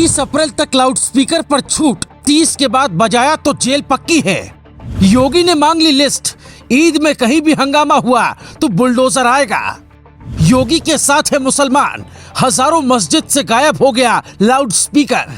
30 अप्रैल तक loud speaker पर छूट, 30 के बाद बजाया तो जेल पक्की है। योगी ने मांग ली लिस्ट, ईद में कहीं भी हंगामा हुआ तो बुलडोजर आएगा। योगी के साथ है मुसलमान, हजारों मस्जिद से गायब हो गया लाउड स्पीकर।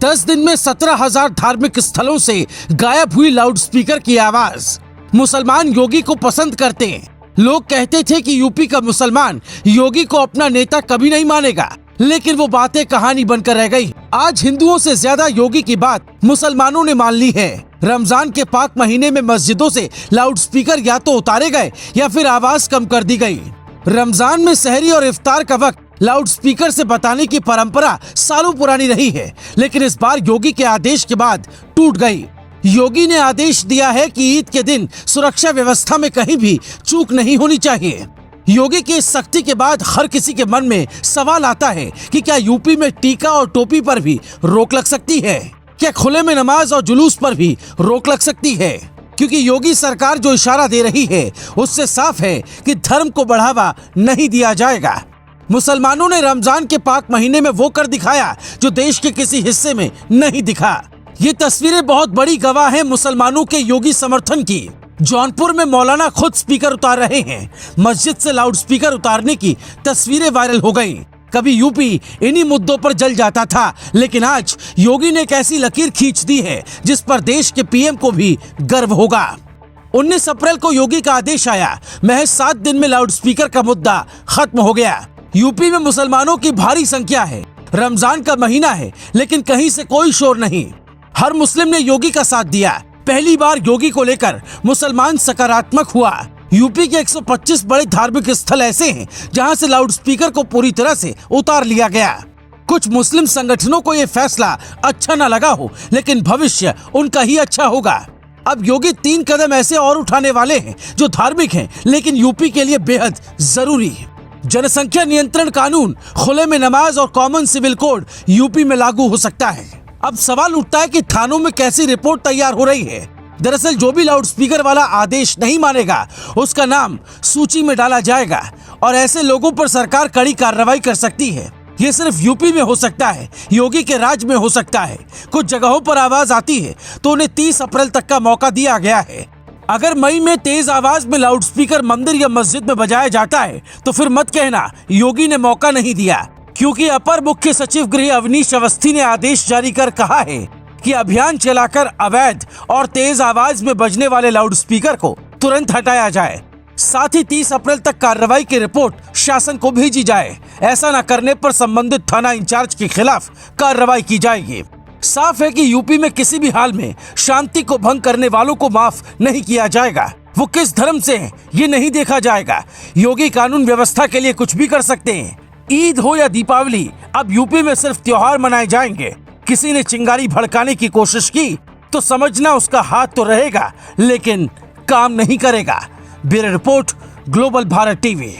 10 दिन में 17,000 धार्मिक स्थलों से गायब हुई लाउड स्पीकर की आवाज। मुसलमान योगी को पसंद करते हैं। लोग कहते थे कि यूपी का मुसलमान योगी को अपना नेता कभी नहीं मानेगा, लेकिन वो बातें कहानी बनकर रह गई। आज हिंदुओं से ज्यादा योगी की बात मुसलमानों ने मान ली है। रमजान के पाक महीने में मस्जिदों से लाउड स्पीकर या तो उतारे गए या फिर आवाज कम कर दी गई। रमजान में सहरी और इफ्तार का वक्त लाउड स्पीकर से बताने की परंपरा सालों पुरानी रही है, लेकिन इस बार योगी के आदेश के बाद टूट गई। योगी ने आदेश दिया है कि ईद के दिन सुरक्षा व्यवस्था में कहीं भी चूक नहीं होनी चाहिए। योगी की इस सख्ती के बाद हर किसी के मन में सवाल आता है कि क्या यूपी में टीका और टोपी पर भी रोक लग सकती है? क्या खुले में नमाज और जुलूस पर भी रोक लग सकती है? क्योंकि योगी सरकार जो इशारा दे रही है उससे साफ है कि धर्म को बढ़ावा नहीं दिया जाएगा। मुसलमानों ने रमजान के पाक महीने में वो कर दिखाया जो देश के किसी हिस्से में नहीं दिखा। ये तस्वीरें बहुत बड़ी गवाह हैं मुसलमानों के योगी समर्थन की। जौनपुर में मौलाना खुद स्पीकर उतार रहे हैं। मस्जिद से लाउड स्पीकर उतारने की तस्वीरें वायरल हो गईं। कभी यूपी इन्हीं मुद्दों पर जल जाता था, लेकिन आज योगी ने एक ऐसी लकीर खींच दी है जिस पर देश के पीएम को भी गर्व होगा। 19 अप्रैल को योगी का आदेश आया, महज 7 दिन में लाउड स्पीकर का मुद्दा खत्म हो गया। यूपी में मुसलमानों की भारी संख्या है। रमजान का महीना है, लेकिन कहीं से कोई शोर नहीं। हर मुस्लिम ने योगी का साथ दिया। पहली बार योगी को लेकर मुसलमान सकारात्मक हुआ। यूपी के 125 बड़े धार्मिक स्थल ऐसे हैं जहां से लाउड स्पीकर को पूरी तरह से उतार लिया गया। कुछ मुस्लिम संगठनों को ये फैसला अच्छा न लगा हो, लेकिन भविष्य उनका ही अच्छा होगा। अब योगी 3 कदम ऐसे और उठाने वाले हैं जो धार्मिक हैं, लेकिन यूपी के लिए बेहद जरूरी। जनसंख्या नियंत्रण कानून, खुले में नमाज और कॉमन सिविल कोड यूपी में लागू हो सकता है। अब सवाल उठता है कि थानों में कैसी रिपोर्ट तैयार हो रही है। दरअसल जो भी लाउड स्पीकर वाला आदेश नहीं मानेगा उसका नाम सूची में डाला जाएगा और ऐसे लोगों पर सरकार कड़ी कार्रवाई कर सकती है। ये सिर्फ यूपी में हो सकता है, योगी के राज में हो सकता है। कुछ जगहों पर आवाज आती है तो उन्हें 30 अप्रैल तक का मौका दिया गया है। अगर मई में तेज आवाज में लाउड स्पीकर मंदिर या मस्जिद में बजाया जाता है तो फिर मत कहना योगी ने मौका नहीं दिया, क्योंकि अपर मुख्य सचिव गृह अवनीश अवस्थी ने आदेश जारी कर कहा है कि अभियान चलाकर अवैध और तेज आवाज में बजने वाले लाउड स्पीकर को तुरंत हटाया जाए। साथ ही 30 अप्रैल तक कार्रवाई की रिपोर्ट शासन को भेजी जाए। ऐसा न करने पर संबंधित थाना इंचार्ज के खिलाफ कार्रवाई की जाएगी। साफ है कि यूपी में किसी भी हाल में शांति को भंग करने वालों को माफ नहीं किया जाएगा। वो किस धर्म से हैं ये नहीं देखा जाएगा। योगी कानून व्यवस्था के लिए कुछ भी कर सकते हैं। ईद हो या दीपावली, अब यूपी में सिर्फ त्योहार मनाए जाएंगे। किसी ने चिंगारी भड़काने की कोशिश की तो समझना उसका हाथ तो रहेगा, लेकिन काम नहीं करेगा। Bureau report, global Bharat TV.